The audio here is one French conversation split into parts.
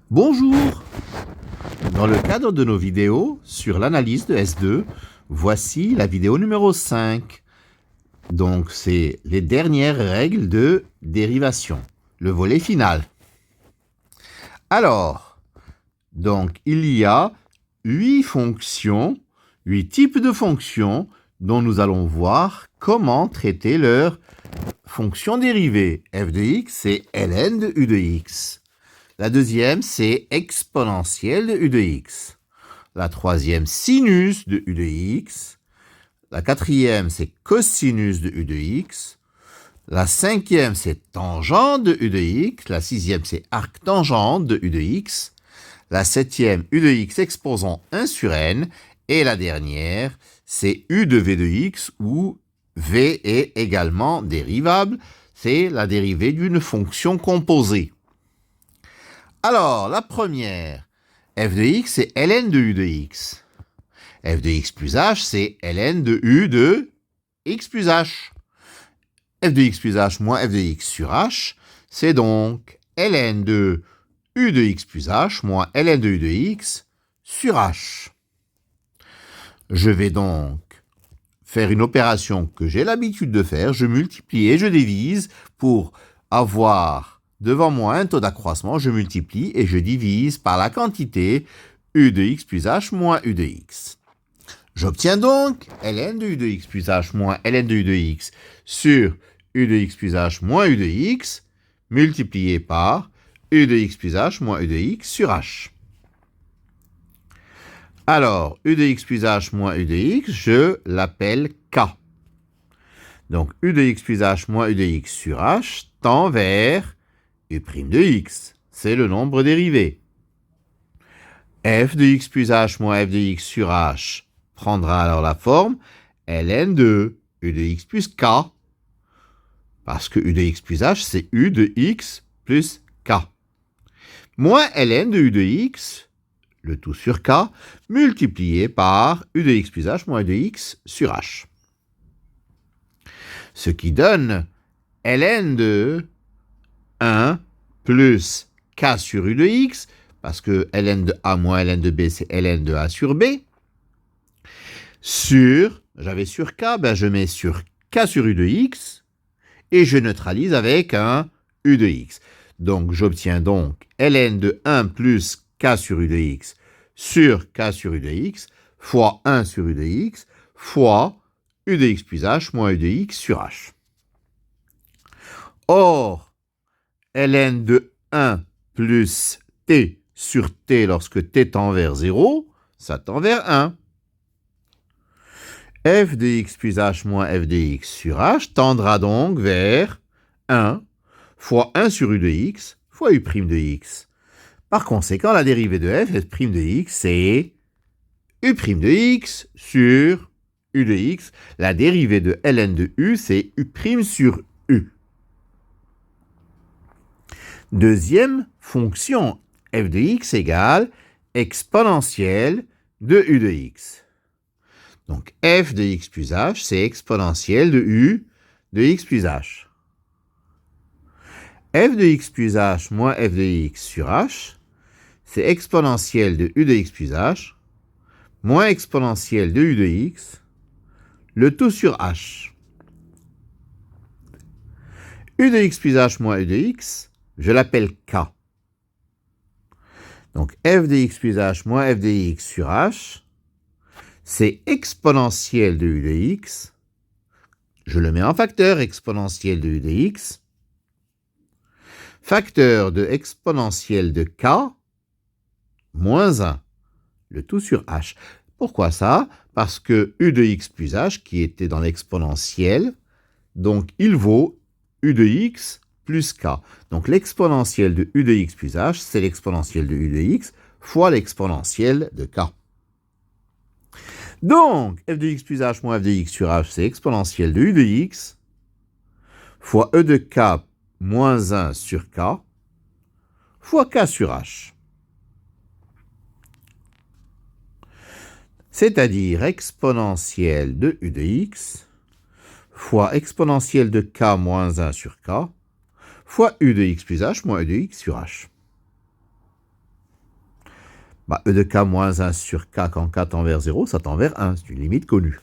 Bonjour! Dans le cadre de nos vidéos sur l'analyse de S2, voici la vidéo numéro 5. Donc, c'est les dernières règles de dérivation, le volet final. Alors, donc, il y a 8 fonctions, 8 types de fonctions dont nous allons voir comment traiter leurs fonctions dérivées. F de x, c'est ln de u de x. La deuxième, c'est exponentielle de u de x. La troisième, sinus de u de x. La quatrième, c'est cosinus de u de x. La cinquième, c'est tangente de u de x. La sixième, c'est arctangente de u de x. La septième, u de x exposant 1 sur n. Et la dernière, c'est u de v de x, où v est également dérivable. C'est la dérivée d'une fonction composée. Alors, la première, f de x, c'est ln de u de x. F de x plus h, c'est ln de u de x plus h. F de x plus h moins f de x sur h, c'est donc ln de u de x plus h moins ln de u de x sur h. Je vais donc faire une opération que j'ai l'habitude de faire. Je multiplie et je divise pour avoir devant moi un taux d'accroissement. Je multiplie et je divise par la quantité u de x plus h moins u de x. J'obtiens donc ln de u de x plus h moins ln de u de x sur u de x plus h moins u de x multiplié par u de x plus h moins u de x sur h. Alors, u de x plus h moins u de x, je l'appelle k. Donc, u de x plus h moins u de x sur h tend vers u' de x. C'est le nombre dérivé. F de x plus h moins f de x sur h prendra alors la forme ln de u de x plus k. Parce que u de x plus h, c'est u de x plus k. Moins ln de u de x, le tout sur k, multiplié par u de x plus h moins u de x sur h. Ce qui donne ln de 1 plus k sur u de x, parce que ln de a moins ln de b, c'est ln de a sur b, sur, j'avais sur k, je mets sur k sur u de x, et je neutralise avec un u de x. Donc, j'obtiens donc ln de 1 plus k sur u de x sur k sur u de x fois 1 sur u de x fois u de x plus h moins u de x sur h. Or, ln de 1 plus t sur t lorsque t tend vers 0, ça tend vers 1. F de x plus h moins f de x sur h tendra donc vers 1 fois 1 sur u de x fois u' de x. Par conséquent, la dérivée de f de x, c'est u' de x sur u de x. La dérivée de ln de u, c'est u' sur u. Deuxième fonction, f de x égale exponentielle de u de x. Donc, f de x plus h, c'est exponentielle de u de x plus h. F de x plus h moins f de x sur h, c'est exponentielle de u de x plus h, moins exponentielle de u de x, le tout sur h. U de x plus h moins u de x, je l'appelle k. Donc, f de x plus h moins f de x sur h, c'est exponentielle de u de x. Je le mets en facteur, exponentielle de u de x. Facteur de exponentielle de k, moins 1. Le tout sur h. Pourquoi ça? Parce que u de x plus h, qui était dans l'exponentielle, donc il vaut u de x plus k. Donc l'exponentielle de u de x plus h, c'est l'exponentielle de u de x fois l'exponentielle de k. Donc, f de x plus h moins f de x sur h, c'est exponentielle de u de x fois e de k moins 1 sur k fois k sur h. C'est-à-dire exponentielle de u de x fois exponentielle de k moins 1 sur k fois u de x plus h moins u de x sur h. E de k moins 1 sur k quand k tend vers 0, ça tend vers 1, c'est une limite connue.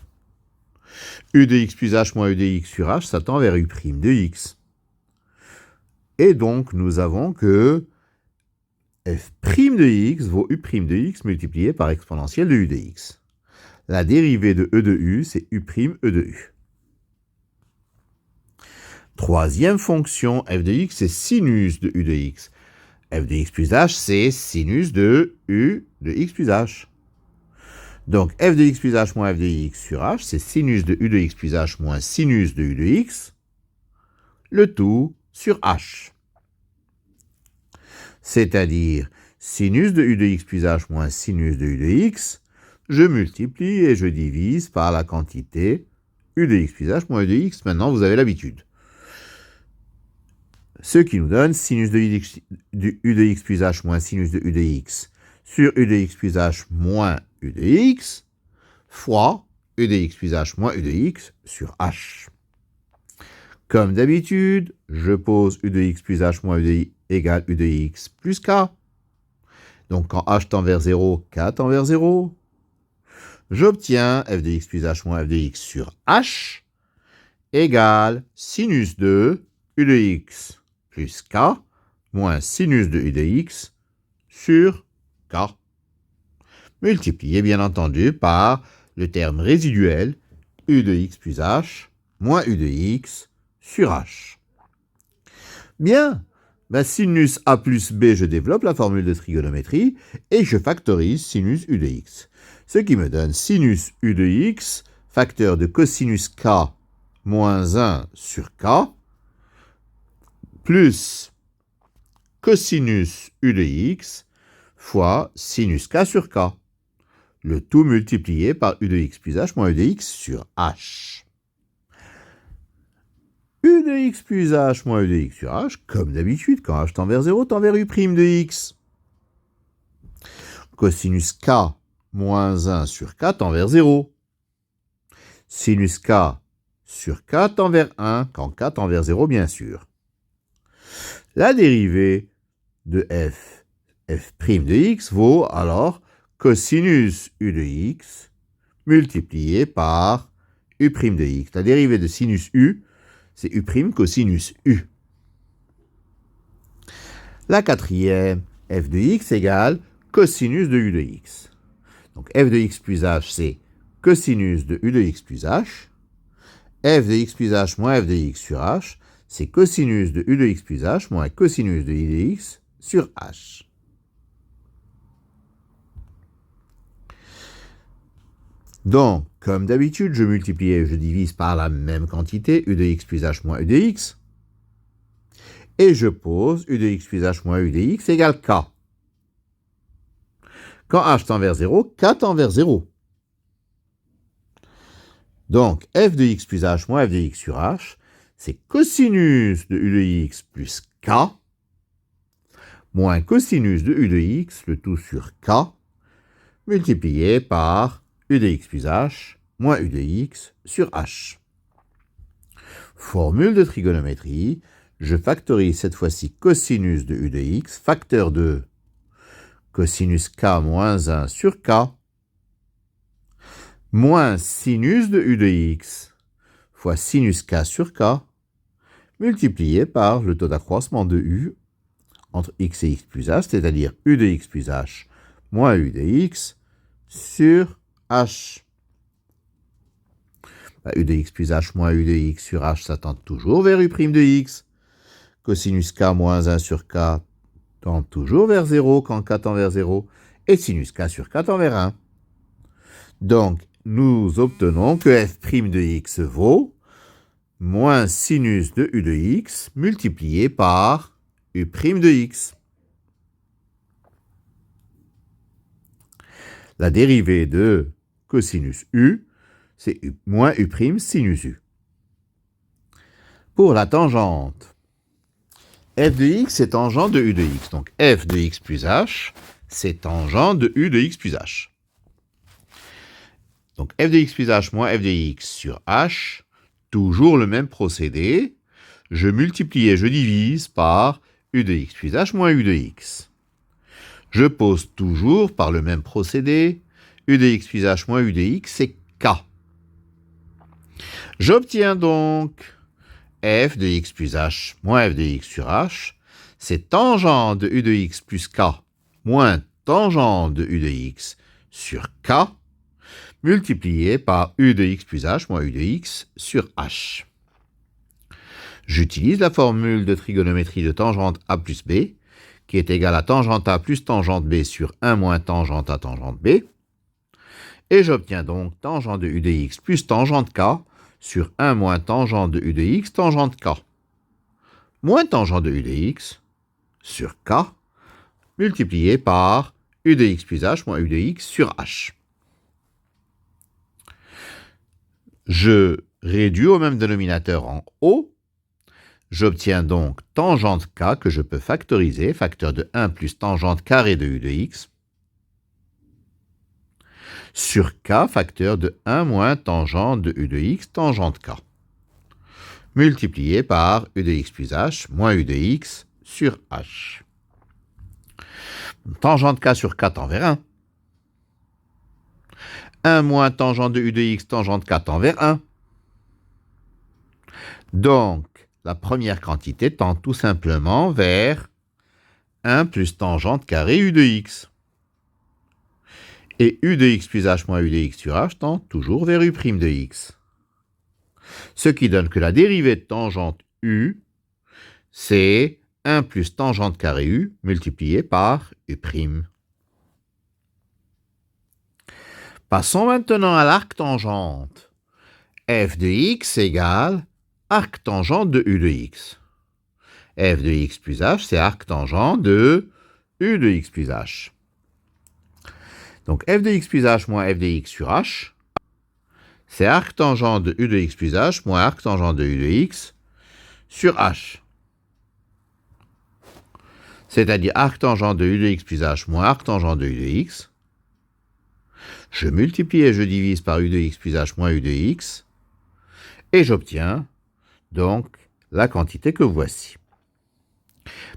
U de x plus h moins u de x sur h, ça tend vers u' de x. Et donc, nous avons que f' de x vaut u' de x multiplié par exponentielle de u de x. La dérivée de e de u, c'est u' e de u. Troisième fonction, f de x, c'est sinus de u de x. F de x plus h, c'est sinus de u de x plus h. Donc, f de x plus h moins f de x sur h, c'est sinus de u de x plus h moins sinus de u de x, le tout sur h. C'est-à-dire, sinus de u de x plus h moins sinus de u de x, je multiplie et je divise par la quantité u de x plus h moins u de x. Maintenant, vous avez l'habitude. Ce qui nous donne sinus de u de x plus h moins sinus de u de x sur u de x plus h moins u de x fois u de x plus h moins u de x sur h. Comme d'habitude, je pose u de x plus h moins u de x égale u de x plus k. Donc quand h tend vers 0, k tend vers 0. J'obtiens f de x plus h moins f de x sur h égale sinus de u de x plus k moins sinus de u de x sur k. Multiplié bien entendu par le terme résiduel u de x plus h moins u de x sur h. Bien, sinus a plus b, je développe la formule de trigonométrie et je factorise sinus u de x. Ce qui me donne sinus u de x, facteur de cosinus k moins 1 sur k, plus cosinus u de x fois sinus k sur k. Le tout multiplié par u de x plus h moins u de x sur h. U de x plus h moins u de x sur h, comme d'habitude, quand h tend vers 0, tend vers u' de x. Cosinus k moins 1 sur k tend vers 0. Sinus k sur k tend vers 1, quand k tend vers 0, bien sûr. La dérivée de f' de x vaut alors cosinus u de x multiplié par u' de x. La dérivée de sinus u, c'est u' cosinus u. La quatrième, f de x égale cosinus de u de x. Donc f de x plus h, c'est cosinus de u de x plus h. F de x plus h moins f de x sur h, c'est cosinus de u de x plus h moins cosinus de i de x sur h. Donc, comme d'habitude, je multiplie et je divise par la même quantité, u de x plus h moins u de x. Et je pose u de x plus h moins u de x égale k. Quand h tend vers 0, k tend vers 0. Donc, f de x plus h moins f de x sur h, c'est cosinus de u de x plus k, moins cosinus de u de x, le tout sur k, multiplié par u de x plus h moins u de x sur h. Formule de trigonométrie, je factorise cette fois-ci cosinus de u de x, facteur de cosinus k moins 1 sur k, moins sinus de u de x fois sinus k sur k, multiplié par le taux d'accroissement de u entre x et x plus h, c'est-à-dire u de x plus h moins u de x sur h. U de x plus h moins u de x sur h, ça tend toujours vers u' de x. Cosinus k moins 1 sur k tend toujours vers 0 quand k tend vers 0. Et sinus k sur k tend vers 1. Donc, nous obtenons que f' de x vaut moins sinus de u de x multiplié par u' de x. La dérivée de cosinus u, c'est moins u' sinus u. Pour la tangente, f de x est tangent de u de x. Donc f de x plus h, c'est tangent de u de x plus h. Donc f de x plus h moins f de x sur h, toujours le même procédé. Je multiplie et je divise par u de x plus h moins u de x. Je pose toujours par le même procédé u de x plus h moins u de x, c'est k. J'obtiens donc f de x plus h moins f de x sur h, c'est tangente de u de x plus k moins tangente de u de x sur k, multiplié par u de x plus h moins u de x sur h. J'utilise la formule de trigonométrie de tangente a plus b, qui est égale à tangente a plus tangente b sur 1 moins tangente a tangente b, et j'obtiens donc tangente de u de x plus tangente k sur 1 moins tangente de u de x tangente k, moins tangente de u de x sur k, multiplié par u de x plus h moins u de x sur h. Je réduis au même dénominateur en haut. J'obtiens donc tangente k que je peux factoriser, facteur de 1 plus tangente carré de u de x, sur k, facteur de 1 moins tangente de u de x, tangente k, multiplié par u de x plus h moins u de x sur h. Tangente k sur k tend vers 1. 1 moins tangente de u de x, tangente k tend vers 1. Donc, la première quantité tend tout simplement vers 1 plus tangente carré u de x. Et u de x plus h moins u de x sur h tend toujours vers u' de x. Ce qui donne que la dérivée de tangente u, c'est 1 plus tangente carré u multiplié par u'. Passons maintenant à l'arc-tangente. F de x égale arc-tangente de u de x. F de x plus h, c'est arc-tangente de u de x plus h. Donc f de x plus h moins f de x sur h, c'est arc-tangente de u de x plus h moins arc-tangente de u de x sur h. C'est-à-dire arc-tangente de u de x plus h moins arc-tangente de u de x. Je multiplie et je divise par u de x plus h moins u de x, et j'obtiens donc la quantité que voici.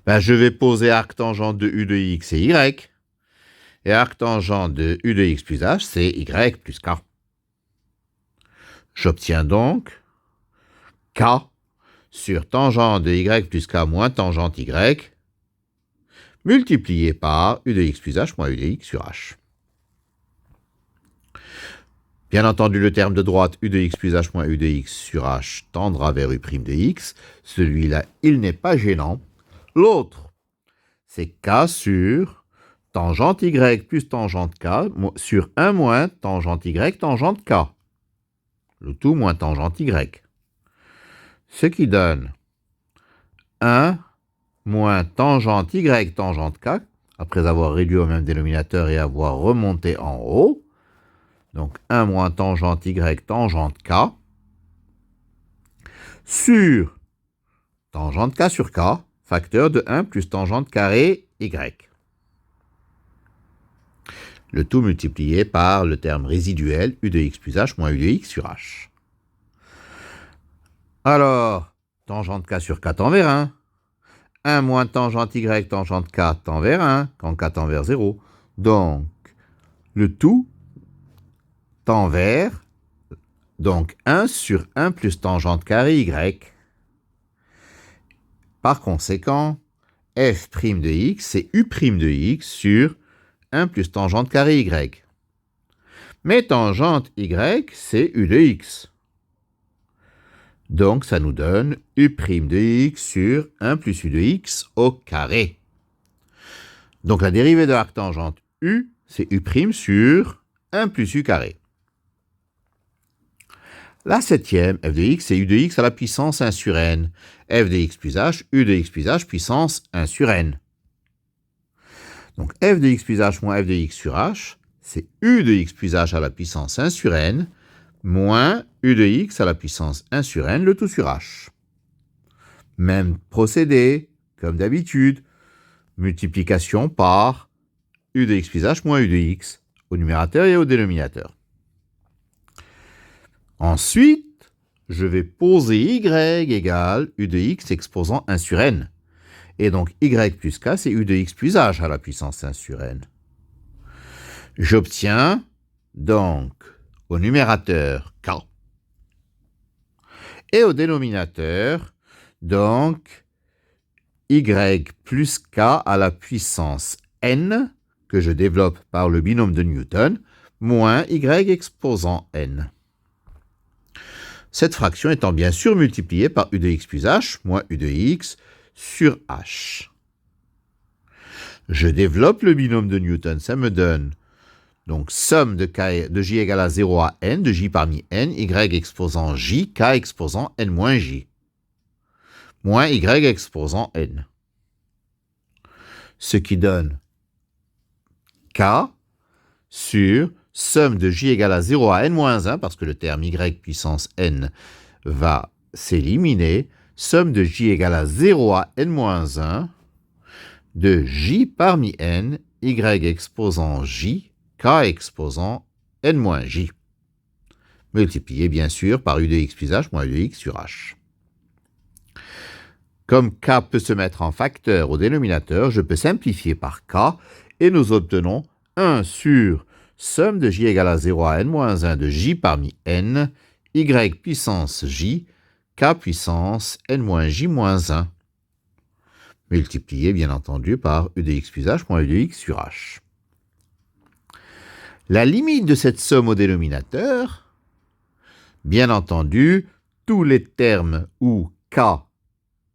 Je vais poser arc-tangente de u de x et y, et arc-tangente de u de x plus h, c'est y plus k. J'obtiens donc k sur tangente de y plus k moins tangente y, multiplié par u de x plus h moins u de x sur h. Bien entendu, le terme de droite u de x plus h moins u de x sur h tendra vers u' de x. Celui-là, il n'est pas gênant. L'autre, c'est k sur tangente y plus tangente k sur 1 moins tangente y tangente k. Le tout moins tangente y. Ce qui donne 1 moins tangente y tangente k, après avoir réduit au même dénominateur et avoir remonté en haut. Donc 1 moins tangente y tangente k sur tangente k sur k, facteur de 1 plus tangente carré y. Le tout multiplié par le terme résiduel u de x plus h moins u de x sur h. Alors, tangente k sur k tend vers 1. 1 moins tangente y tangente k tend vers 1, quand k tend vers 0. Donc, le tout tend vers, donc 1 sur 1 plus tangente carré y. Par conséquent, f' de x, c'est u' de x sur 1 plus tangente carré y. Mais tangente y, c'est u de x. Donc, ça nous donne u' de x sur 1 plus u de x au carré. Donc, la dérivée de l'arc-tangente u, c'est u' sur 1 plus u carré. La septième, f de x, c'est u de x à la puissance 1 sur n. F de x plus h, u de x plus h puissance 1 sur n. Donc f de x plus h moins f de x sur h, c'est u de x plus h à la puissance 1 sur n, moins u de x à la puissance 1 sur n, le tout sur h. Même procédé, comme d'habitude, multiplication par u de x plus h moins u de x, au numérateur et au dénominateur. Ensuite, je vais poser y égale u de x exposant 1 sur n. Et donc y plus k, c'est u de x plus h à la puissance 1 sur n. J'obtiens donc au numérateur k et au dénominateur donc y plus k à la puissance n que je développe par le binôme de Newton moins y exposant n. Cette fraction étant bien sûr multipliée par u de x plus h moins u de x sur h. Je développe le binôme de Newton, ça me donne donc somme de j égale à 0 à n, de j parmi n, y exposant j, k exposant n moins j, moins y exposant n. Ce qui donne k sur somme de j égale à 0 à n moins 1, parce que le terme y puissance n va s'éliminer, somme de j égale à 0 à n moins 1, de j parmi n, y exposant j, k exposant n moins j, multiplié bien sûr par u de x plus h moins u de x sur h. Comme k peut se mettre en facteur au dénominateur, je peux simplifier par k, et nous obtenons 1 sur somme de j égale à 0 à n moins 1 de j parmi n, y puissance j, k puissance n moins j moins 1, multiplié bien entendu par u de x plus h moins u de x sur h. La limite de cette somme au dénominateur, bien entendu, tous les termes où k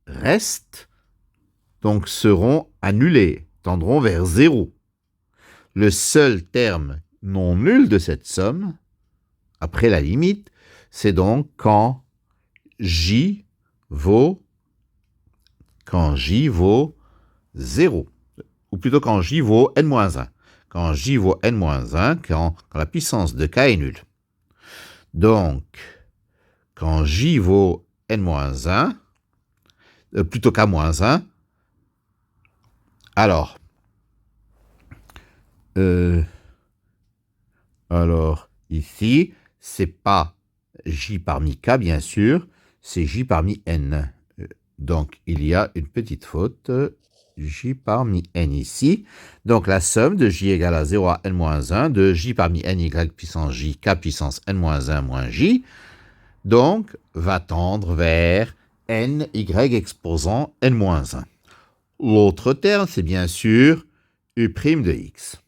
reste, donc seront annulés, tendront vers 0. Le seul terme non nul de cette somme, après la limite, c'est donc quand j vaut 0, ou plutôt quand j vaut n-1. Quand j vaut n-1, quand la puissance de k est nulle. Donc, quand j vaut n-1, plutôt k-1, alors ici, c'est pas j parmi k, bien sûr, c'est j parmi n. Donc, il y a une petite faute, j parmi n ici. Donc, la somme de j égale à 0 à n-1 de j parmi n, y puissance j, k puissance n-1 moins j, donc, va tendre vers n, y exposant n-1. L'autre terme, c'est bien sûr u' de x.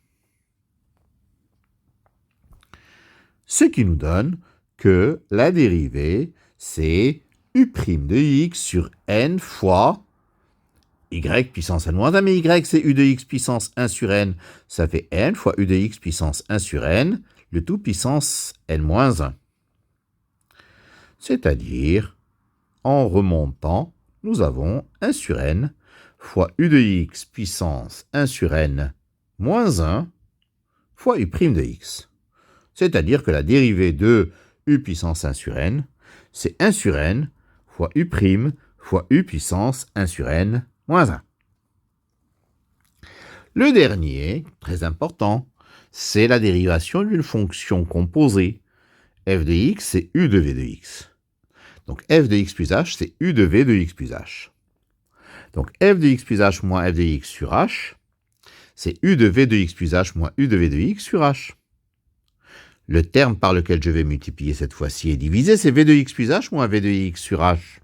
Ce qui nous donne que la dérivée, c'est u' de x sur n fois y puissance n-1, mais y c'est u de x puissance 1 sur n, ça fait n fois u de x puissance 1 sur n, le tout puissance n-1. C'est-à-dire, en remontant, nous avons 1 sur n fois u de x puissance 1 sur n moins 1 fois u' de x. C'est-à-dire que la dérivée de u puissance 1 sur n, c'est 1 sur n fois u' fois u puissance 1 sur n moins 1. Le dernier, très important, c'est la dérivation d'une fonction composée. F de x, c'est u de v de x. Donc f de x plus h, c'est u de v de x plus h. Donc f de x plus h moins f de x sur h, c'est u de v de x plus h moins u de v de x sur h. Le terme par lequel je vais multiplier cette fois-ci est divisé, c'est v de x plus h moins v de x sur h.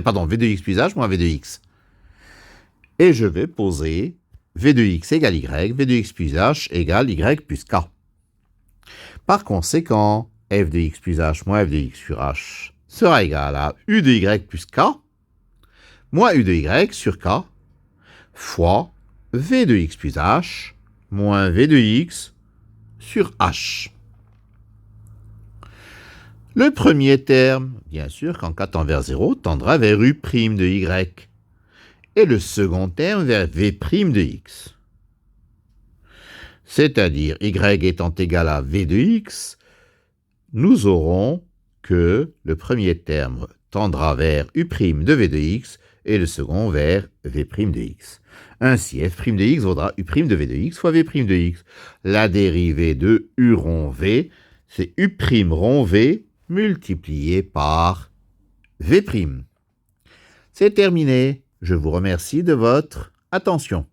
Pardon, v de x plus h moins v de x. Et je vais poser v de x égale y, v de x plus h égale y plus k. Par conséquent, f de x plus h moins f de x sur h sera égal à u de y plus k moins u de y sur k fois v de x plus h moins v de x sur h. Le premier terme, bien sûr, quand k tend vers 0, tendra vers u' de y, et le second terme vers v' de x. C'est-à-dire, y étant égal à v de x, nous aurons que le premier terme tendra vers u' de v de x, et le second vers v' de x. Ainsi, f' de x vaudra u' de v de x fois v' de x. La dérivée de u rond v, c'est u' rond v multiplié par v'. C'est terminé. Je vous remercie de votre attention.